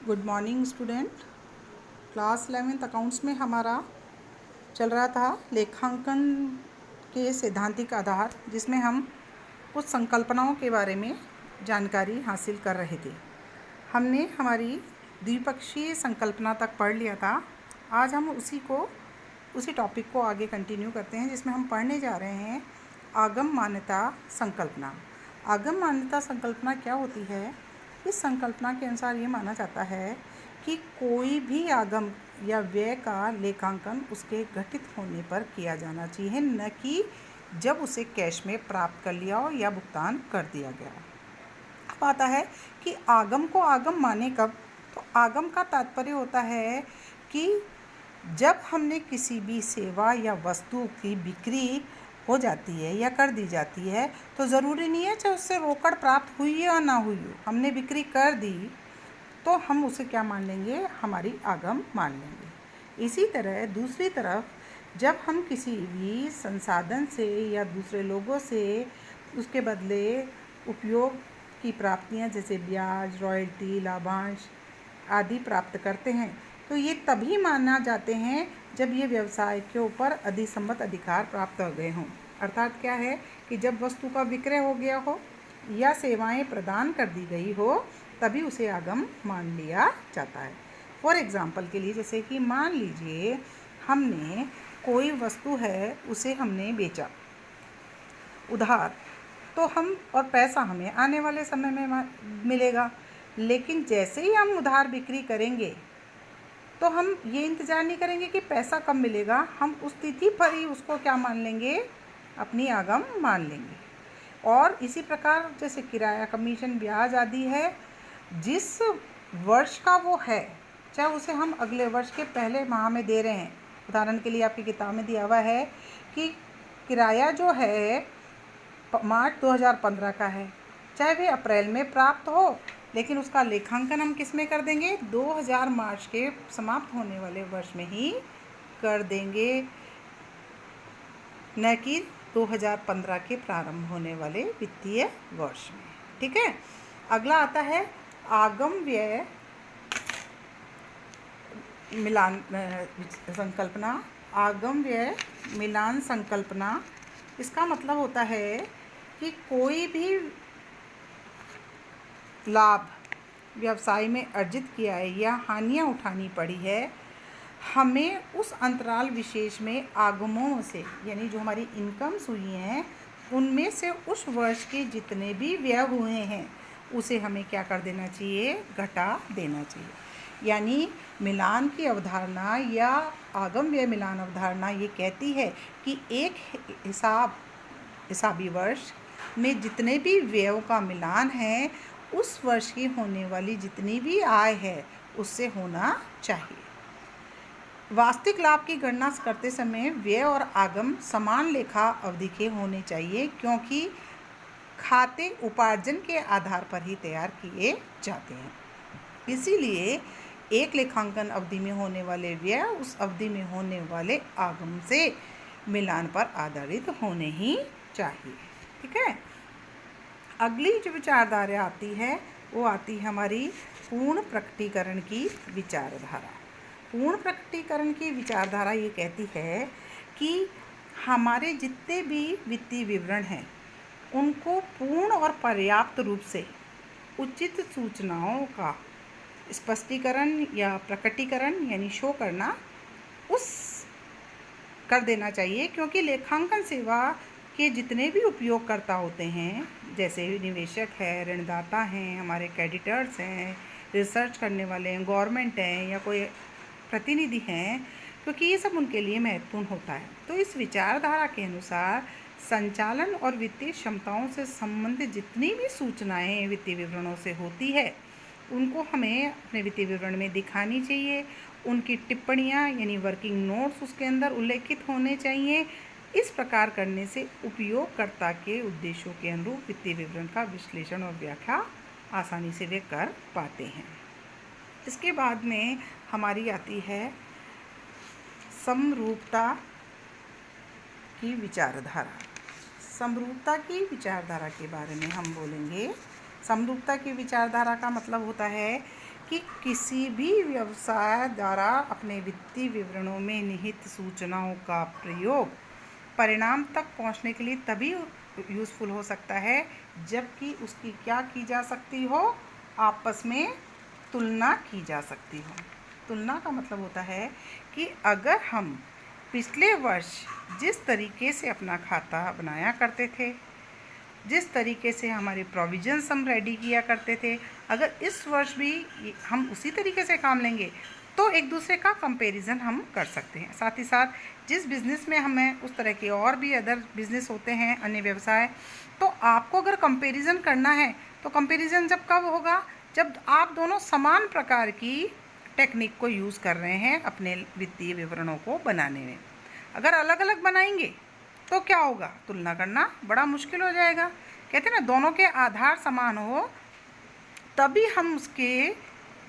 Good morning student. Class 11th accounts में हमारा चल रहा था लेखांकन के सैद्धांतिक आधार, जिसमें हम कुछ संकल्पनाओं के बारे में जानकारी हासिल कर रहे थे। हमने हमारी द्विपक्षीय संकल्पना तक पढ़ लिया था। आज हम उसी टॉपिक को आगे कंटिन्यू करते हैं, जिसमें हम पढ़ने जा रहे हैं आगम मान्यता संकल्पना। आगम मान्यता संकल्पना क्या होती है? इस संकल्पना के अनुसार ये माना जाता है कि कोई भी आगम या व्यय का लेखांकन उसके घटित होने पर किया जाना चाहिए, न कि जब उसे कैश में प्राप्त कर लिया हो या भुगतान कर दिया गया। अब आता है कि आगम को आगम माने कब? तो आगम का तात्पर्य होता है कि जब हमने किसी भी सेवा या वस्तु की बिक्री हो जाती है या कर दी जाती है, तो ज़रूरी नहीं है चाहे उससे रोकड़ प्राप्त हुई या ना हुई हो, हमने बिक्री कर दी तो हम उसे क्या मान लेंगे? हमारी आगम मान लेंगे। इसी तरह दूसरी तरफ जब हम किसी भी संसाधन से या दूसरे लोगों से उसके बदले उपयोग की प्राप्तियां जैसे ब्याज, रॉयल्टी, लाभांश आदि प्राप्त करते हैं, तो ये तभी माना जाते हैं जब ये व्यवसाय के ऊपर अधिसंबद्ध अधिकार प्राप्त हो गए हों। अर्थात क्या है कि जब वस्तु का विक्रय हो गया हो या सेवाएं प्रदान कर दी गई हो, तभी उसे आगम मान लिया जाता है। फॉर एग्जाम्पल के लिए, जैसे कि मान लीजिए हमने कोई वस्तु है उसे हमने बेचा उधार, तो हम और पैसा हमें आने वाले समय में मिलेगा, लेकिन जैसे ही हम उधार बिक्री करेंगे तो हम ये इंतज़ार नहीं करेंगे कि पैसा कब मिलेगा, हम उस तिथि पर ही उसको क्या मान लेंगे? अपनी आगम मान लेंगे। और इसी प्रकार जैसे किराया, कमीशन, ब्याज आदि है, जिस वर्ष का वो है, चाहे उसे हम अगले वर्ष के पहले माह में दे रहे हैं। उदाहरण के लिए आपकी किताब में दिया हुआ है कि किराया जो है मार्च 2015 का है, चाहे वे अप्रैल में प्राप्त हो, लेकिन उसका लेखांकन हम किस में कर देंगे? 2000 मार्च के समाप्त होने वाले वर्ष में ही कर देंगे, न कि 2015 के प्रारंभ होने वाले वित्तीय वर्ष में। ठीक है। अगला आता है आगम व्यय मिलान संकल्पना। आगम व्यय मिलान संकल्पना, इसका मतलब होता है कि कोई भी लाभ व्यवसाय में अर्जित किया है या हानियां उठानी पड़ी है, हमें उस अंतराल विशेष में आगमों से, यानी जो हमारी इनकम्स हुई हैं उनमें से उस वर्ष के जितने भी व्यय हुए हैं उसे हमें क्या कर देना चाहिए? घटा देना चाहिए। यानी मिलान की अवधारणा या आगम व्यय मिलान अवधारणा ये कहती है कि एक हिसाबी वर्ष में जितने भी व्ययों का मिलान है, उस वर्ष की होने वाली जितनी भी आय है उससे होना चाहिए। वास्तविक लाभ की गणना करते समय व्यय और आगम समान लेखा अवधि के होने चाहिए, क्योंकि खाते उपार्जन के आधार पर ही तैयार किए जाते हैं। इसीलिए एक लेखांकन अवधि में होने वाले व्यय उस अवधि में होने वाले आगम से मिलान पर आधारित होने ही चाहिए। ठीक है। अगली जो विचारधारा आती है वो आती है हमारी पूर्ण प्रकटीकरण की विचारधारा। पूर्ण प्रकटीकरण की विचारधारा ये कहती है कि हमारे जितने भी वित्तीय विवरण हैं उनको पूर्ण और पर्याप्त रूप से उचित सूचनाओं का स्पष्टीकरण या प्रकटीकरण यानी शो करना कर देना चाहिए, क्योंकि लेखांकन सेवा के जितने भी उपयोगकर्ता होते हैं, जैसे निवेशक है, ऋणदाता हैं, हमारे क्रेडिटर्स हैं, रिसर्च करने वाले हैं, गवर्नमेंट हैं या कोई प्रतिनिधि हैं, क्योंकि ये सब उनके लिए महत्वपूर्ण होता है। तो इस विचारधारा के अनुसार संचालन और वित्तीय क्षमताओं से संबंधित जितनी भी सूचनाएं वित्तीय विवरणों से होती है उनको हमें अपने वित्तीय विवरण में दिखानी चाहिए। उनकी टिप्पणियाँ यानी वर्किंग नोट्स उसके अंदर उल्लेखित होने चाहिए। इस प्रकार करने से उपयोगकर्ता के उद्देश्यों के अनुरूप वित्तीय विवरण का विश्लेषण और व्याख्या आसानी से वे कर पाते हैं। इसके बाद में हमारी आती है समरूपता की विचारधारा। समरूपता की विचारधारा के बारे में हम बोलेंगे। समरूपता की विचारधारा का मतलब होता है कि किसी भी व्यवसाय द्वारा अपने वित्तीय विवरणों में निहित सूचनाओं का प्रयोग परिणाम तक पहुंचने के लिए तभी यूज़फुल हो सकता है जबकि उसकी क्या की जा सकती हो, आपस में तुलना की जा सकती हो। तुलना का मतलब होता है कि अगर हम पिछले वर्ष जिस तरीके से अपना खाता बनाया करते थे, जिस तरीके से हमारे प्रोविजंस हम रेडी किया करते थे, अगर इस वर्ष भी हम उसी तरीके से काम लेंगे तो एक दूसरे का कंपैरिजन हम कर सकते हैं। साथ ही साथ जिस बिज़नेस में हमें उस तरह के और भी अदर बिज़नेस होते हैं, अन्य व्यवसाय, तो आपको अगर कंपैरिजन करना है तो कंपैरिजन जब कब होगा, जब आप दोनों समान प्रकार की टेक्निक को यूज़ कर रहे हैं अपने वित्तीय विवरणों को बनाने में। अगर अलग अलग बनाएंगे तो क्या होगा, तुलना करना बड़ा मुश्किल हो जाएगा। कहते हैं ना, दोनों के आधार समान हो तभी हम उसके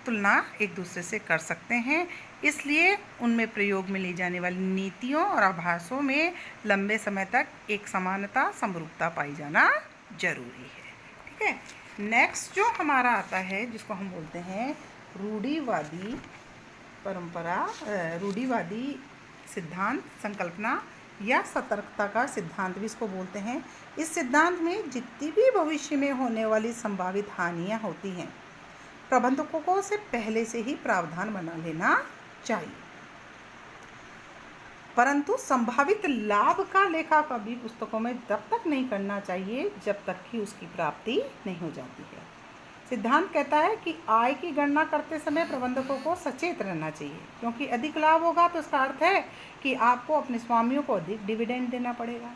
तुलना एक दूसरे से कर सकते हैं। इसलिए उनमें प्रयोग में ली जाने वाली नीतियों और आभासों में लंबे समय तक एक समानता, समरूपता पाई जाना जरूरी है। ठीक है, नेक्स्ट जो हमारा आता है जिसको हम बोलते हैं रूढ़िवादी परंपरा, रूढ़िवादी सिद्धांत, संकल्पना या सतर्कता का सिद्धांत भी इसको बोलते हैं। इस सिद्धांत में जितनी भी भविष्य में होने वाली संभावित हानियां होती हैं, प्रबंधकों को से पहले से ही प्रावधान बना लेना चाहिए, परंतु संभावित लाभ का लेखा कभी पुस्तकों में तब तक नहीं करना चाहिए जब तक कि उसकी प्राप्ति नहीं हो जाती है। सिद्धांत कहता है कि आय की गणना करते समय प्रबंधकों को सचेत रहना चाहिए, क्योंकि अधिक लाभ होगा तो इसका अर्थ है कि आपको अपने स्वामियों को अधिक डिविडेंड देना पड़ेगा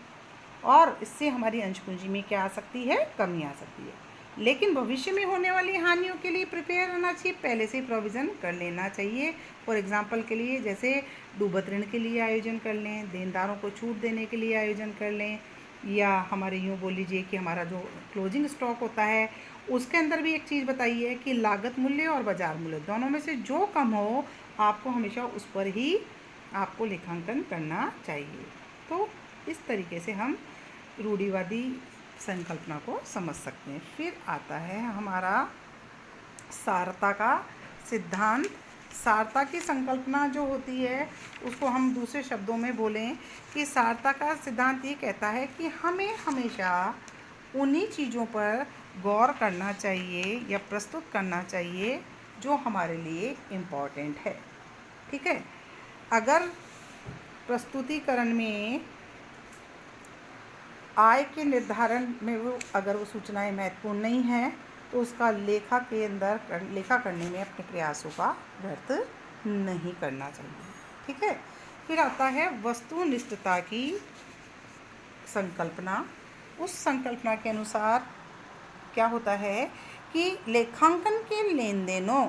और इससे हमारी अंश पूंजी में क्या आ सकती है, कमी आ सकती है। लेकिन भविष्य में होने वाली हानियों के लिए प्रिपेयर रहना चाहिए, पहले से प्रोविज़न कर लेना चाहिए। फॉर एग्जांपल के लिए जैसे डूबत ऋण के लिए आयोजन कर लें, देनदारों को छूट देने के लिए आयोजन कर लें, या हमारे यूँ बोल लीजिए कि हमारा जो क्लोजिंग स्टॉक होता है उसके अंदर भी एक चीज़ बताई है कि लागत मूल्य और बाजार मूल्य दोनों में से जो कम हो आपको हमेशा उस पर ही आपको लेखांकन करना चाहिए। तो इस तरीके से हम रूढ़िवादी संकल्पना को समझ सकते हैं। फिर आता है हमारा सारता का सिद्धांत। सारता की संकल्पना जो होती है उसको हम दूसरे शब्दों में बोलें कि सारता का सिद्धांत ये कहता है कि हमें हमेशा उन्हीं चीज़ों पर गौर करना चाहिए या प्रस्तुत करना चाहिए जो हमारे लिए इम्पॉर्टेंट है। ठीक है, अगर प्रस्तुतिकरण में आय के निर्धारण में अगर वो सूचनाएं महत्वपूर्ण नहीं हैं तो उसका लेखा करने में अपने प्रयासों का व्यर्थ नहीं करना चाहिए। ठीक है, फिर आता है वस्तुनिष्ठता की संकल्पना। उस संकल्पना के अनुसार क्या होता है कि लेखांकन के लेन देनों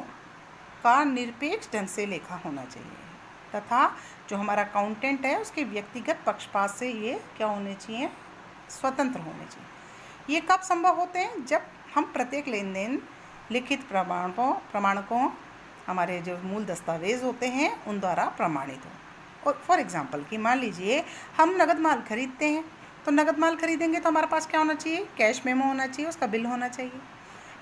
का निरपेक्ष ढंग से लेखा होना चाहिए तथा जो हमारा अकाउंटेंट है उसके व्यक्तिगत पक्षपात से ये क्या होने चाहिए, स्वतंत्र होने चाहिए। ये कब संभव होते हैं, जब हम प्रत्येक लेन देन लिखित प्रमाणकों हमारे जो मूल दस्तावेज होते हैं उन द्वारा प्रमाणित हो। और फॉर एग्जांपल कि मान लीजिए हम नगद माल खरीदते हैं, तो नगद माल खरीदेंगे तो हमारे पास क्या होना चाहिए, कैश मेमो होना चाहिए, उसका बिल होना चाहिए।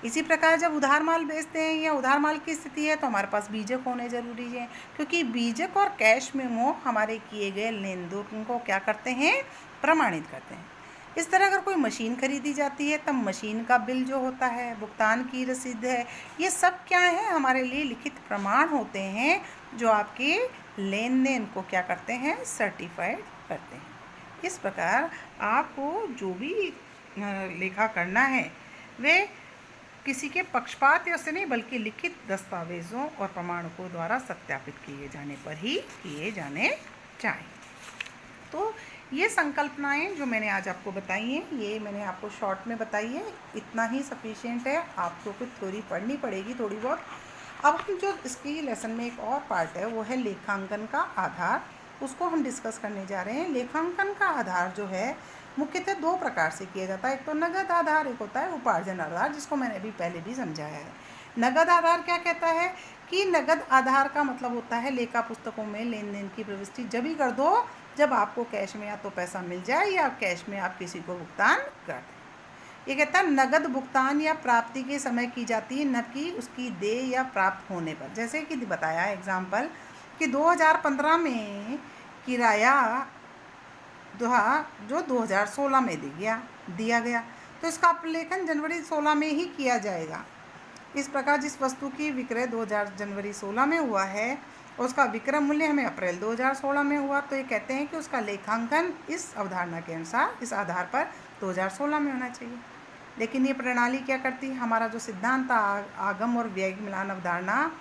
इसी प्रकार जब उधार माल बेचते हैं या उधार माल की स्थिति है तो हमारे पास बीजक होने ज़रूरी है, क्योंकि बीजक और कैश मेमो हमारे किए गए लेन देन को क्या करते हैं, प्रमाणित करते हैं। इस तरह अगर कोई मशीन खरीदी जाती है तब मशीन का बिल जो होता है, भुगतान की रसीद है, ये सब क्या है, हमारे लिए लिखित प्रमाण होते हैं जो आपके लेन देन को क्या करते हैं, सर्टिफाइड करते हैं। इस प्रकार आपको जो भी लेखा करना है वे किसी के पक्षपात या से नहीं बल्कि लिखित दस्तावेज़ों और प्रमाणकों द्वारा सत्यापित किए जाने पर ही किए जाने चाहिए। तो ये संकल्पनाएं जो मैंने आज आपको बताई हैं ये मैंने आपको शॉर्ट में बताई है, इतना ही सफिशिएंट है। आपको कुछ थ्योरी पढ़नी पड़ेगी थोड़ी बहुत। अब हम जो इसकी लेसन में एक और पार्ट है वो है लेखांकन का आधार, उसको हम डिस्कस करने जा रहे हैं। लेखांकन का आधार जो है मुख्यतः दो प्रकार से किया जाता है, एक तो नगद आधार, एक होता है उपार्जन आधार, जिसको मैंने अभी पहले भी समझाया है। नगद आधार क्या कहता है कि नगद आधार का मतलब होता है लेखा पुस्तकों में लेन देन की प्रविष्टि जब ही कर दो जब आपको कैश में या तो पैसा मिल जाए या कैश में आप किसी को भुगतान कर दें। ये कहता है नगद भुगतान या प्राप्ति के समय की जाती है, न कि उसकी देय या प्राप्त होने पर। जैसे कि बताया एग्जाम्पल कि 2015 में किराया जो 2016 में दिया गया, तो इसका अपलेखन जनवरी 16 में ही किया जाएगा। इस प्रकार जिस वस्तु की विक्रय जनवरी 16 में हुआ है, उसका विक्रय मूल्य हमें अप्रैल 2016 में हुआ, तो ये कहते हैं कि उसका लेखांकन इस अवधारणा के अनुसार, इस आधार पर 2016 में होना चाहिए। लेकिन ये प्रणाली क्या करती है, हमारा जो सिद्धांत था आगम और व्यय मिलान अवधारणा,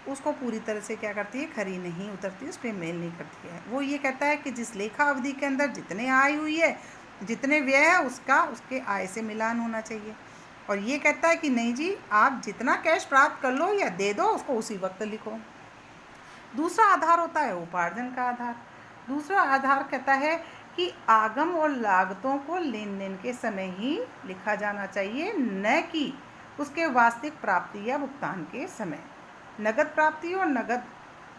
उसको पूरी तरह से क्या करती है, खरी नहीं उतरती, उस पर मेल नहीं करती है। वो ये कहता है कि जिस लेखा अवधि के अंदर जितने आय हुई है, जितने व्यय है, उसका उसके आय से मिलान होना चाहिए। और ये कहता है कि नहीं जी, आप जितना कैश प्राप्त कर लो या दे दो, उसको उसी वक्त लिखो। दूसरा आधार होता है उपार्जन का आधार। दूसरा आधार कहता है कि आगम और लागतों को लेन देन के समय ही लिखा जाना चाहिए, न कि उसके वास्तविक प्राप्ति या भुगतान के समय। नगद प्राप्ति और नगद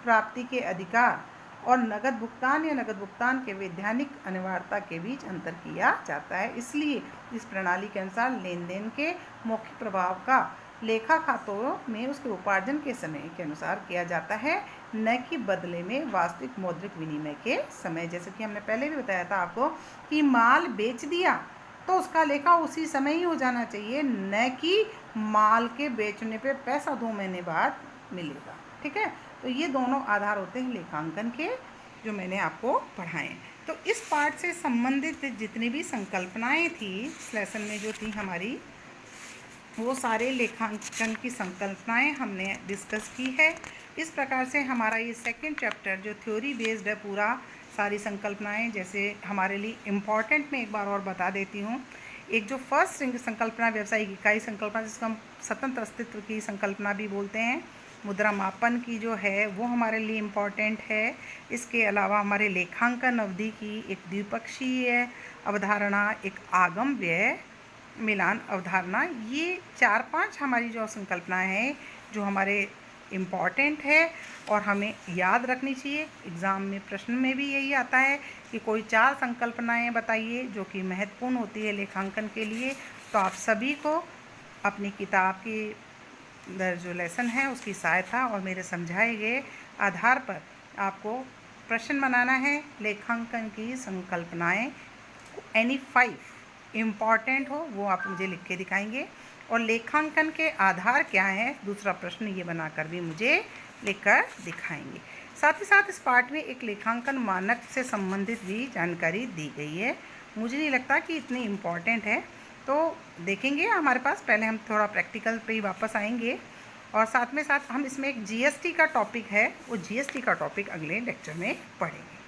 प्राप्ति के अधिकार और नगद भुगतान या नगद भुगतान के वैधानिक अनिवार्यता के बीच अंतर किया जाता है। इसलिए इस प्रणाली के अनुसार लेन देन के मौखिक प्रभाव का लेखा खातों में उसके उपार्जन के समय के अनुसार किया जाता है, न कि बदले में वास्तविक मौद्रिक विनिमय के समय। जैसे कि हमने पहले भी बताया था आपको कि माल बेच दिया तो उसका लेखा उसी समय ही हो जाना चाहिए, न कि माल के बेचने पे पैसा 2 महीने बाद मिलेगा। ठीक है, तो ये दोनों आधार होते हैं लेखांकन के, जो मैंने आपको पढ़ाए। तो इस पार्ट से संबंधित जितनी भी संकल्पनाएं थी इस लेसन में जो थी हमारी, वो सारे लेखांकन की संकल्पनाएं हमने डिस्कस की है। इस प्रकार से हमारा ये सेकंड चैप्टर जो थ्योरी बेस्ड है पूरा, सारी संकल्पनाएं जैसे हमारे लिए इम्पॉर्टेंट, मैं एक बार और बता देती हूँ। एक जो फर्स्ट संकल्पना व्यावसायिक इकाई संकल्पना, जिसको हम स्वतंत्र अस्तित्व की संकल्पना भी बोलते हैं, मुद्रा मापन की जो है वो हमारे लिए इम्पॉर्टेंट है। इसके अलावा हमारे लेखांकन अवधि की एक द्विपक्षीय अवधारणा, एक आगम व्यय मिलान अवधारणा, ये 4-5 हमारी जो संकल्पनाएं हैं जो हमारे इम्पॉर्टेंट है और हमें याद रखनी चाहिए। एग्ज़ाम में प्रश्न में भी यही आता है कि कोई 4 संकल्पनाएं बताइए जो कि महत्वपूर्ण होती है लेखांकन के लिए। तो आप सभी को अपनी किताब की जो लेसन है उसकी सहायता और मेरे समझाए गए आधार पर आपको प्रश्न बनाना है। लेखांकन की संकल्पनाएं एनी 5 इम्पॉर्टेंट हो वो आप मुझे लिख के दिखाएंगे, और लेखांकन के आधार क्या है, दूसरा प्रश्न ये बनाकर भी मुझे लिखकर दिखाएंगे। साथ ही साथ इस पार्ट में एक लेखांकन मानक से संबंधित भी जानकारी दी गई है। मुझे नहीं लगता कि इतनी इम्पॉर्टेंट है, तो देखेंगे हमारे पास। पहले हम थोड़ा प्रैक्टिकल पे ही वापस आएंगे, और साथ में साथ हम इसमें एक जीएसटी का टॉपिक है, वो जीएसटी का टॉपिक अगले लेक्चर में पढ़ेंगे।